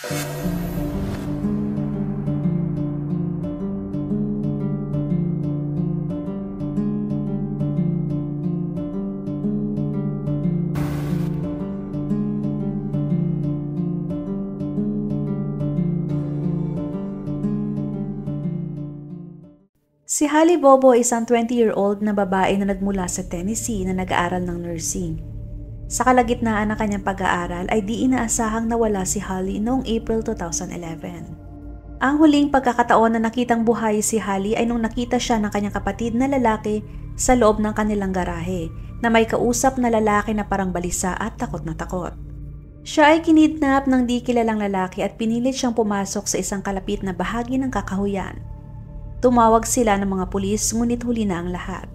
Si Holly Bobo ay isang 20-year-old na babae na nagmula sa Tennessee na nag-aaral ng nursing. Sa kalagitnaan ng kanyang pag-aaral ay di inaasahang nawala si Holly noong April 2011. Ang huling pagkakataon na nakitang buhay si Holly ay nung nakita siya ng kanyang kapatid na lalaki sa loob ng kanilang garahe na may kausap na lalaki na parang balisa at takot na takot. Siya ay kinidnap ng di kilalang lalaki at pinilit siyang pumasok sa isang kalapit na bahagi ng kakahuyan. Tumawag sila ng mga pulis ngunit huli na ang lahat.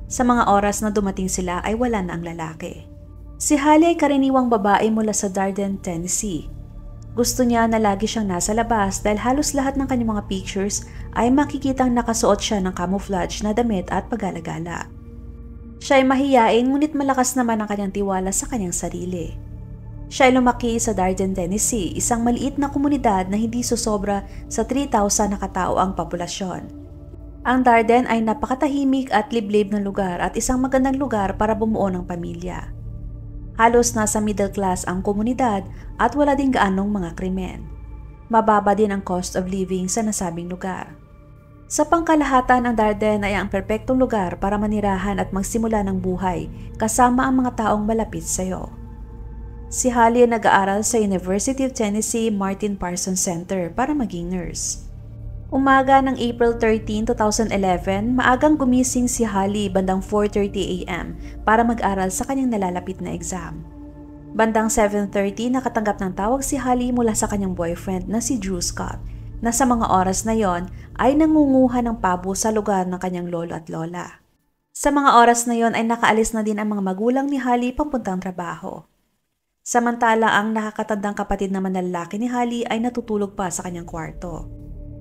Sa mga oras na dumating sila ay wala na ang lalaki. Si Holly ay karaniwang babae mula sa Darden, Tennessee. Gusto niya na lagi siyang nasa labas dahil halos lahat ng kanyang mga pictures ay makikitang nakasuot siya ng camouflage na damit at pag-alagala. Siya ay mahiyain ngunit malakas naman ang kanyang tiwala sa kanyang sarili. Siya ay lumaki sa Darden, Tennessee, isang maliit na komunidad na hindi susobra sa 3,000 na katao ang populasyon. Ang Darden ay napakatahimik at liblib na lugar at isang magandang lugar para bumuo ng pamilya. Halos nasa middle class ang komunidad at wala din gaanong mga krimen. Mababa din ang cost of living sa nasabing lugar. Sa pangkalahatan, ang Darden ay ang perpektong lugar para manirahan at magsimula ng buhay kasama ang mga taong malapit sa iyo. Si Holly ay nag-aaral sa University of Tennessee Martin Parsons Center para maging nurse. Umaga ng April 13, 2011, maagang gumising si Holly bandang 4:30 a.m. para mag-aral sa kanyang nalalapit na exam. Bandang 7:30, nakatanggap ng tawag si Holly mula sa kanyang boyfriend na si Drew Scott, na sa mga oras na yon ay nangunguha ng pabo sa lugar ng kanyang lolo at lola. Sa mga oras na yon ay nakaalis na din ang mga magulang ni Holly papuntang trabaho. Samantala, ang nakakatandang kapatid naman na lalaki ni Holly ay natutulog pa sa kanyang kwarto.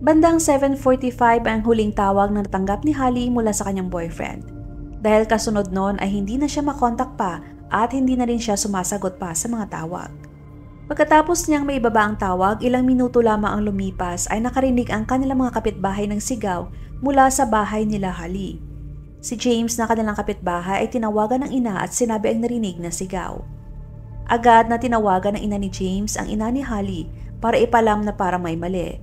Bandang 7:45 ang huling tawag na natanggap ni Holly mula sa kanyang boyfriend. Dahil kasunod noon ay hindi na siya makontak pa at hindi na rin siya sumasagot pa sa mga tawag. Pagkatapos niyang may ibaba ang tawag, ilang minuto lamang ang lumipas ay nakarinig ang kanilang mga kapitbahay ng sigaw mula sa bahay nila Holly. Si James na kanilang kapitbahay ay tinawagan ng ina at sinabi ang narinig na sigaw. Agad na tinawagan ng ina ni James ang ina ni Holly para ipalam na parang may mali.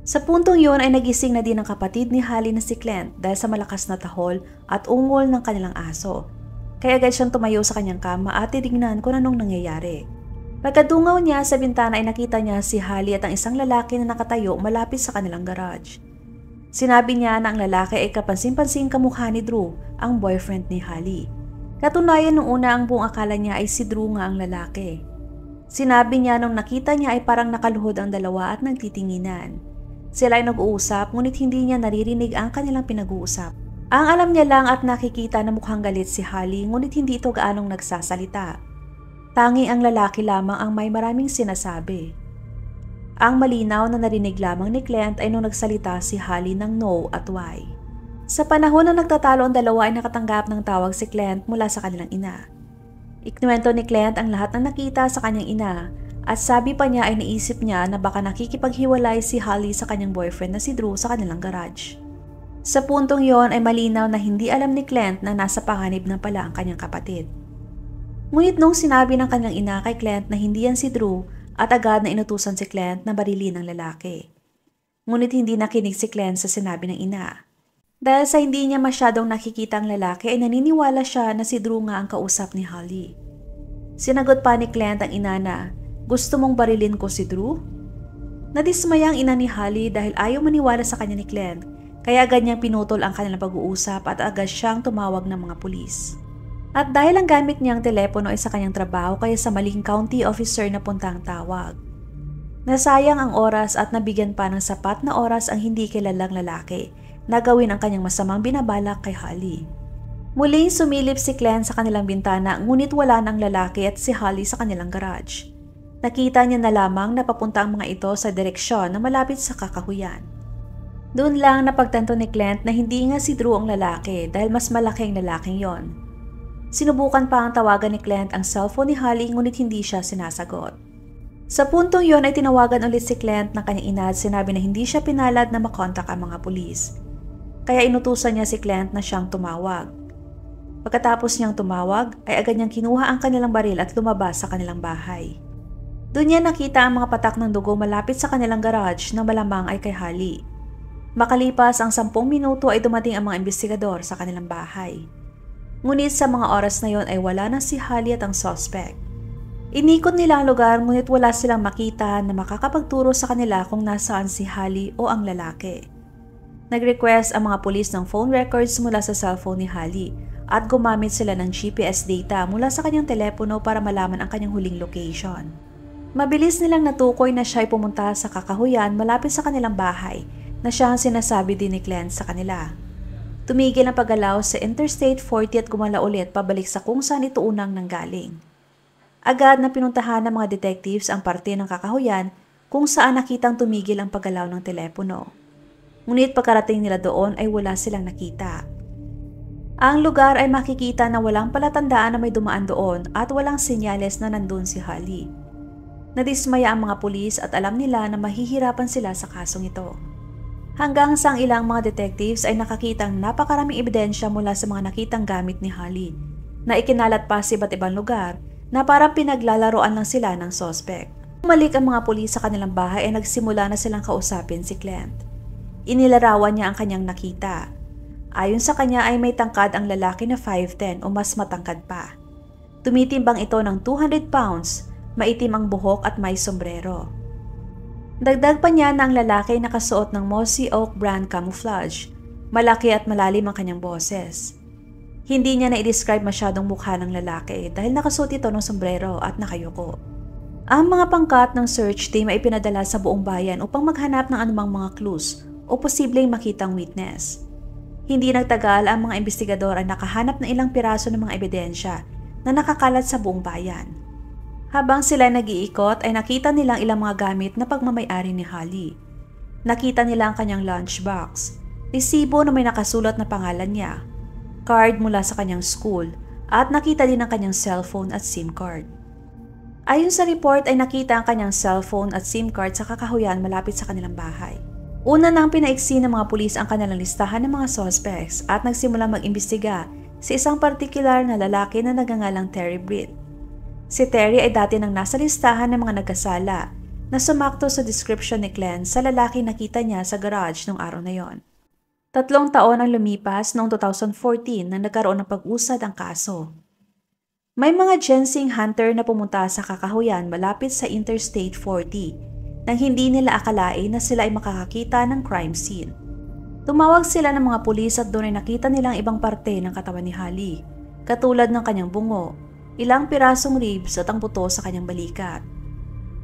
Sa puntong yun ay nagising na din ang kapatid ni Holly na si Clint dahil sa malakas na tahol at ungol ng kanilang aso. Kaya agad siyang tumayo sa kanyang kama at tinignan kung anong nangyayari. Pagkadungaw niya sa bintana ay nakita niya si Holly at ang isang lalaki na nakatayo malapit sa kanilang garage. Sinabi niya na ang lalaki ay kapansin-pansing kamukha ni Drew, ang boyfriend ni Holly. Katunayan nung una ang buong akala niya ay si Drew nga ang lalaki. Sinabi niya nung nakita niya ay parang nakaluhod ang dalawa at nagtitinginan. Sila ay nag-uusap ngunit hindi niya naririnig ang kanilang pinag-uusap. Ang alam niya lang at nakikita na mukhang galit si Holly ngunit hindi ito gaanong nagsasalita. Tangi ang lalaki lamang ang may maraming sinasabi. Ang malinaw na narinig lamang ni Clint ay nung nagsalita si Holly ng no at why. Sa panahon na nagtatalo ang dalawa ay nakatanggap ng tawag si Clint mula sa kanilang ina. Ikinuwento ni Clint ang lahat ng nakita sa kanyang ina at sabi pa niya ay naisip niya na baka nakikipaghiwalay si Holly sa kanyang boyfriend na si Drew sa kanilang garage. Sa puntong yon ay malinaw na hindi alam ni Clint na nasa panganib na pala ang kanyang kapatid. Ngunit nung sinabi ng kanyang ina kay Clint na hindi yan si Drew at agad na inutusan si Clint na barilin ng lalaki. Ngunit hindi nakinig si Clint sa sinabi ng ina. Dahil sa hindi niya masyadong nakikita ang lalaki ay naniniwala siya na si Drew nga ang kausap ni Holly. Sinagot pa ni Clint ang ina na, "Gusto mong barilin ko si Drew?" Nadismaya ang ina ni Holly dahil ayaw maniwala sa kanya ni Clint, kaya agad niyang pinutol ang kanilang pag-uusap at agad siyang tumawag ng mga pulis. At dahil ang gamit niyang telepono ay sa kanyang trabaho kaya sa maling county officer na punta ang tawag. Nasayang ang oras at nabigyan pa ng sapat na oras ang hindi kilalang lalaki na gawin ang kanyang masamang binabalak kay Holly. Muling sumilip si Clint sa kanilang bintana ngunit wala nang lalaki at si Holly sa kanilang garage. Nakita niya na lamang na papunta ang mga ito sa direksyon na malapit sa kakahuyan. Doon lang napagtanto ni Clint na hindi nga si Drew ang lalaki dahil mas malaking lalaking yon. Sinubukan pa ang tawagan ni Clint ang cellphone ni Holly ngunit hindi siya sinasagot. Sa puntong yon ay tinawagan ulit si Clint ng kanyang ina at sinabi na hindi siya pinalad na makontak ang mga pulis. Kaya inutusan niya si Clint na siyang tumawag. Pagkatapos niyang tumawag, ay agad niyang kinuha ang kanilang baril at lumabas sa kanilang bahay. Doon niya nakita ang mga patak ng dugo malapit sa kanilang garage na malamang ay kay Holly. Makalipas ang 10 minuto ay dumating ang mga investigador sa kanilang bahay. Ngunit sa mga oras na yon ay wala na si Holly at ang suspect. Inikot nila ang lugar ngunit wala silang makita na makakapagturo sa kanila kung nasaan si Holly o ang lalaki. Nag-request ang mga pulis ng phone records mula sa cellphone ni Holly at gumamit sila ng GPS data mula sa kanyang telepono para malaman ang kanyang huling location. Mabilis nilang natukoy na siya ay pumunta sa kakahuyan malapit sa kanilang bahay na siya ang sinasabi din ni Clint sa kanila. Tumigil ang paggalaw sa Interstate 40 at gumala ulit pabalik sa kung saan ito unang nanggaling. Agad na pinuntahan ng mga detectives ang parte ng kakahuyan kung saan nakitang tumigil ang paggalaw ng telepono. Ngunit pagkarating nila doon ay wala silang nakita. Ang lugar ay makikita na walang palatandaan na may dumaan doon at walang senyales na nandun si Holly. Nadismaya ang mga pulis at alam nila na mahihirapan sila sa kasong ito. Hanggang sa ang ilang mga detectives ay nakakitang napakaraming ebidensya mula sa mga nakitang gamit ni Holly na ikinalat pa sa iba't ibang lugar na parang pinaglalaroan lang sila ng suspect. Bumalik ang mga pulis sa kanilang bahay ay nagsimula na silang kausapin si Clint. Inilarawan niya ang kanyang nakita. Ayon sa kanya ay may tangkad ang lalaki na 5'10" o mas matangkad pa. Tumitimbang ito ng 200 pounds, maitim ang buhok at may sombrero. Dagdag pa niya na ang lalaki ay nakasuot ng Mossy Oak brand camouflage, malaki at malalim ang kanyang boses. Hindi niya na-i-describe masyadong mukha ng lalaki dahil nakasuot ito ng sombrero at nakayuko. Ang mga pangkat ng search team ay pinadala sa buong bayan upang maghanap ng anumang mga clues o posibleng makitang witness. Hindi nagtagal ang mga investigador ay nakahanap ng ilang piraso ng mga ebidensya na nakakalat sa buong bayan. Habang sila nag-iikot ay nakita nilang ilang mga gamit na pagmamay-ari ni Holly. Nakita nila ang kanyang lunchbox, resibo na may nakasulat na pangalan niya, card mula sa kanyang school at nakita din ang kanyang cellphone at SIM card. Ayon sa report ay nakita ang kanyang cellphone at SIM card sa kakahuyan malapit sa kanilang bahay. Una nang pinaiksi ng mga pulis ang kanilang listahan ng mga suspects at nagsimula mag-imbestiga sa isang partikular na lalaki na nagngangalang Terry Britt. Si Terry ay dati nang nasa listahan ng mga nagkasala na sumakto sa description ni Clint sa lalaki nakita niya sa garage nung araw na yon. 3 taon ang lumipas noong 2014 nang nagkaroon ng pag-usad ang kaso. May mga ginseng hunter na pumunta sa kakahuyan malapit sa Interstate 40 nang hindi nila akalain na sila ay makakakita ng crime scene. Tumawag sila ng mga pulis at doon ay nakita nilang ibang parte ng katawan ni Holly, katulad ng kanyang bungo, ilang pirasong ribs at ang buto sa kanyang balikat.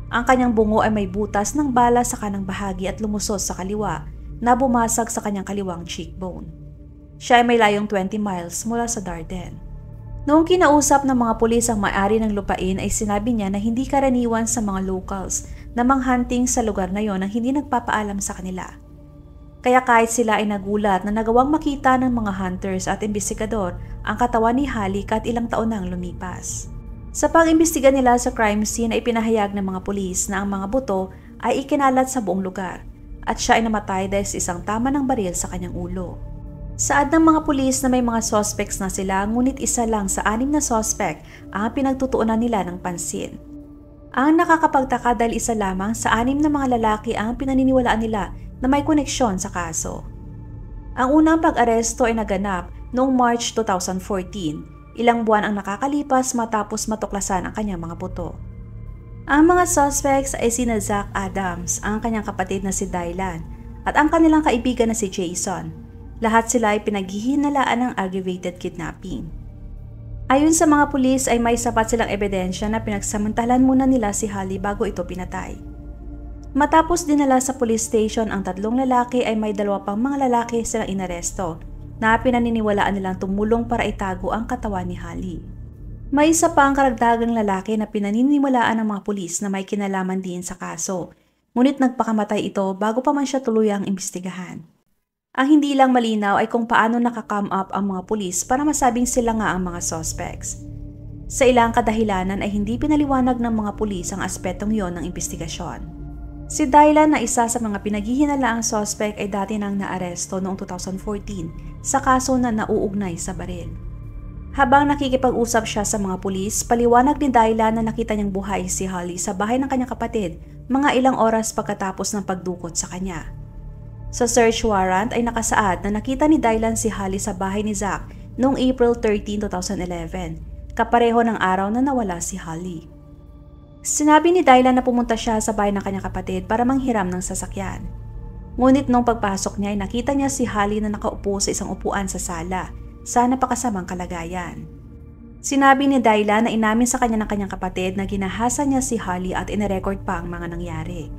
Ang kanyang bungo ay may butas ng bala sa kanang bahagi at lumusot sa kaliwa na bumasag sa kanyang kaliwang cheekbone. Siya ay may layong 20 miles mula sa Darden. Noong kinausap ng mga pulis ang may-ari ng lupain ay sinabi niya na hindi karaniwan sa mga locals na manghunting sa lugar na yon ang hindi nagpapaalam sa kanila. Kaya kahit sila ay nagulat na nagawang makita ng mga hunters at investigador ang katawan ni Holly kahit ilang taon nang lumipas. Sa pag-imbestiga nila sa crime scene ay pinahayag ng mga pulis na ang mga buto ay ikinalat sa buong lugar at siya ay namatay dahil sa isang tama ng baril sa kanyang ulo. Saad ng mga pulis na may mga suspects na sila ngunit isa lang sa 6 na suspect ang pinagtutuunan nila ng pansin. Ang nakakapagtaka dahil isa lamang sa 6 na mga lalaki ang pinaniniwalaan nila na may koneksyon sa kaso. Ang unang pag-aresto ay naganap noong March 2014, ilang buwan ang nakakalipas matapos matuklasan ang kanyang mga buto. Ang mga suspects ay sina Zach Adams, ang kanyang kapatid na si Dylan, at ang kanilang kaibigan na si Jason. Lahat sila ay pinaghihinalaan ng aggravated kidnapping. Ayon sa mga pulis ay may sapat silang ebidensya na pinagsamantalan muna nila si Holly bago ito pinatay. Matapos dinala sa police station ang 3 lalaki ay may 2 pang mga lalaki silang inaresto na pinaniniwalaan nilang tumulong para itago ang katawan ni Holly. May isa pa ang karagdagang lalaki na pinaniniwalaan ng mga pulis na may kinalaman din sa kaso, ngunit nagpakamatay ito bago pa man siya tuluyang imbestigahan. Ang hindi lang malinaw ay kung paano nakakam up ang mga pulis para masabing sila nga ang mga suspects. Sa ilang kadahilanan ay hindi pinaliwanag ng mga pulis ang aspetong yon ng investigasyon. Si Dylan na isa sa mga pinaghihinalaang suspect ay dati nang naaresto noong 2014 sa kaso na nauugnay sa baril. Habang nakikipag-usap siya sa mga pulis, paliwanag ni Dylan na nakita niyang buhay si Holly sa bahay ng kanyang kapatid mga ilang oras pagkatapos ng pagdukot sa kanya. Sa search warrant ay nakasaad na nakita ni Dylan si Holly sa bahay ni Zach noong April 13, 2011, kapareho ng araw na nawala si Holly. Sinabi ni Dylan na pumunta siya sa bahay ng kanyang kapatid para manghiram ng sasakyan. Ngunit nung pagpasok niya ay nakita niya si Holly na nakaupo sa isang upuan sa sala sa napakasamang kalagayan. Sinabi ni Dylan na inamin sa kanya ng kanyang kapatid na ginahasa niya si Holly at inirecord pa ang mga nangyari.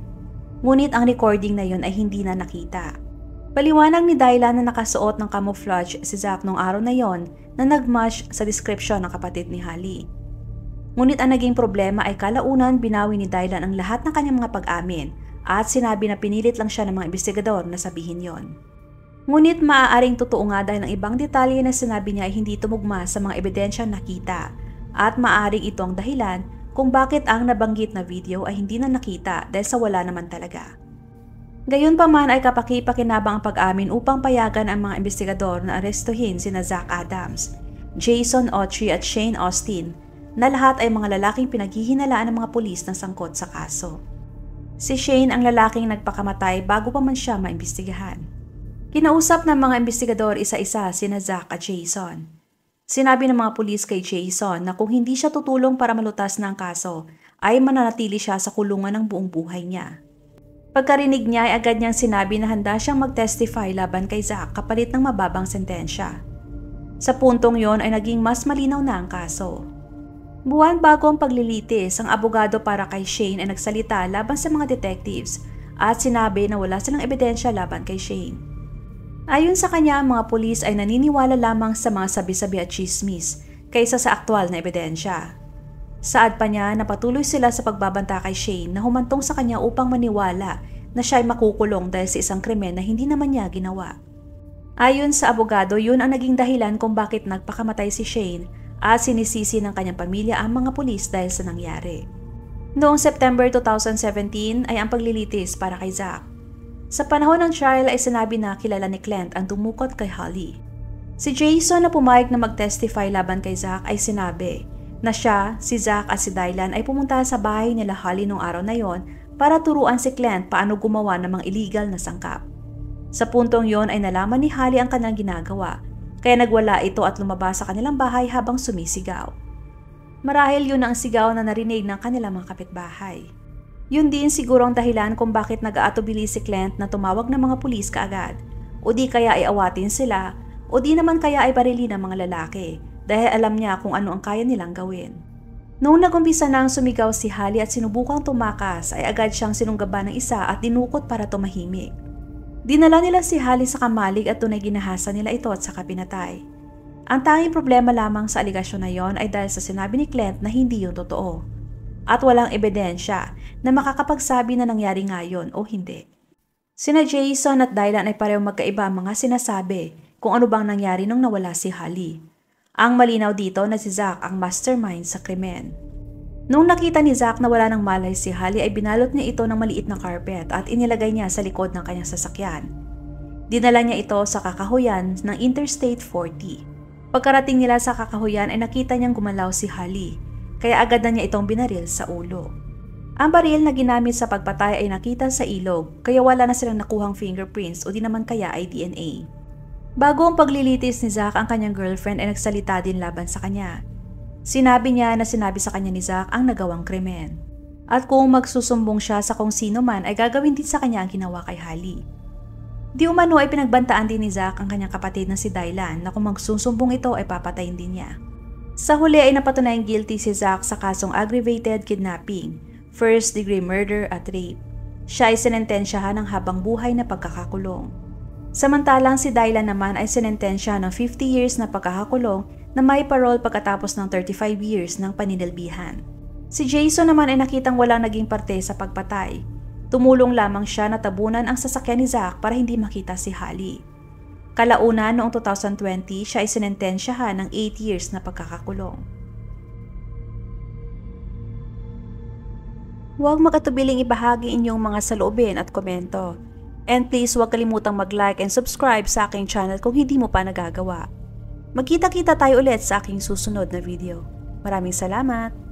Ngunit ang recording na yun ay hindi na nakita. Paliwanag ni Dylan na nakasuot ng camouflage si Zach nung araw na yon na nag-match sa description ng kapatid ni Holly. Ngunit ang naging problema ay kalaunan binawi ni Dylan ang lahat ng kanyang mga pag-amin at sinabi na pinilit lang siya ng mga investigador na sabihin yon. Ngunit maaaring totoo nga dahil ang ibang detalye na sinabi niya ay hindi tumugma sa mga ebidensyang nakita at maaaring ito ang dahilan kung bakit ang nabanggit na video ay hindi na nakita dahil sa wala naman talaga. Gayunpaman ay kapaki-pakinabang ang pag-amin upang payagan ang mga investigador na arestuhin sina Zach Adams, Jason Autry at Shane Austin na lahat ay mga lalaking pinaghihinalaan ng mga pulis na sangkot sa kaso. Si Shane ang lalaking nagpakamatay bago pa man siya maimbestigahan. Kinausap ng mga investigador isa-isa sina Zach at Jason. Sinabi ng mga pulis kay Jason na kung hindi siya tutulong para malutas ng kaso, ay mananatili siya sa kulungan ng buong buhay niya. Pagkarinig niya ay agad niyang sinabi na handa siyang mag-testify laban kay Zach kapalit ng mababang sentensya. Sa puntong yon ay naging mas malinaw na ang kaso. Buwan bago ang paglilitis, ang abogado para kay Shane ay nagsalita laban sa mga detectives at sinabi na wala silang ebidensya laban kay Shane. Ayon sa kanya, ang mga pulis ay naniniwala lamang sa mga sabi-sabi at chismis kaysa sa aktwal na ebidensya. Saad pa niya na patuloy sila sa pagbabanta kay Shane na humantong sa kanya upang maniwala na siya ay makukulong dahil sa isang krimen na hindi naman niya ginawa. Ayon sa abogado, yun ang naging dahilan kung bakit nagpakamatay si Shane at sinisisi ng kanyang pamilya ang mga pulis dahil sa nangyari. Noong September 2017 ay ang paglilitis para kay Zach. Sa panahon ng trial ay sinabi na kilala ni Clint ang dumukot kay Holly. Si Jason na pumayag na mag-testify laban kay Zach ay sinabi na siya, si Zach at si Dylan ay pumunta sa bahay nila Holly noong araw na yon para turuan si Clint paano gumawa ng mga illegal na sangkap. Sa puntong yon ay nalaman ni Holly ang kanyang ginagawa, kaya nagwala ito at lumabas sa kanilang bahay habang sumisigaw. Marahil yun ang sigaw na narinig ng kanilang mga kapitbahay. Yun din siguro ang dahilan kung bakit nag-aatubili si Clint na tumawag ng mga pulis kaagad, o di kaya ay awatin sila, o di naman kaya ay barili ng mga lalaki dahil alam niya kung ano ang kaya nilang gawin. Noong nagumpisa nang sumigaw si Holly at sinubukang tumakas ay agad siyang sinunggaban ng isa at dinukot para tumahimik. Dinala nila si Holly sa kamalig at tunay ginahasa nila ito at saka pinatay. Ang tanging problema lamang sa aligasyon na yon ay dahil sa sinabi ni Clint na hindi yun totoo. At walang ebidensya na makakapagsabi na nangyari nga yun o hindi. Sina Jason at Dylan ay parehong magkaiba ang mga sinasabi kung ano bang nangyari nung nawala si Holly. Ang malinaw dito na si Zach ang mastermind sa krimen. Nung nakita ni Zach na wala ng malay si Holly ay binalot niya ito ng maliit na carpet at inilagay niya sa likod ng kanyang sasakyan. Dinala niya ito sa kakahuyan ng Interstate 40. Pagkarating nila sa kakahuyan ay nakita niyang gumalaw si Holly. Kaya agad na niya itong binaril sa ulo. Ang baril na ginamit sa pagpatay ay nakita sa ilog kaya wala na silang nakuhang fingerprints o di naman kaya ay DNA. Bago ang paglilitis ni Zach, ang kanyang girlfriend ay nagsalita din laban sa kanya. Sinabi niya na sinabi sa kanya ni Zach ang nagawang krimen. At kung magsusumbong siya sa kung sino man ay gagawin din sa kanya ang ginawa kay Holly. Di umano ay pinagbantaan din ni Zach ang kanyang kapatid na si Dylan na kung magsusumbong ito ay papatayin din niya. Sa huli ay napatunayang guilty si Zach sa kasong aggravated kidnapping, first-degree murder at rape. Siya ay sinentensyahan ng habang buhay na pagkakakulong. Samantalang si Dylan naman ay sinentensya ng 50 years na pagkakakulong na may parole pagkatapos ng 35 years ng paninilbihan. Si Jason naman ay nakitang walang naging parte sa pagpatay. Tumulong lamang siya na tabunan ang sasakyan ni Zach para hindi makita si Holly. Kalaunan noong 2020, siya ay sinentensyahan ng 8 years na pagkakakulong. Huwag makatubiling ibahagi inyong mga saloobin at komento. And please huwag kalimutang mag-like and subscribe sa aking channel kung hindi mo pa nagagawa. Magkita-kita tayo ulit sa aking susunod na video. Maraming salamat!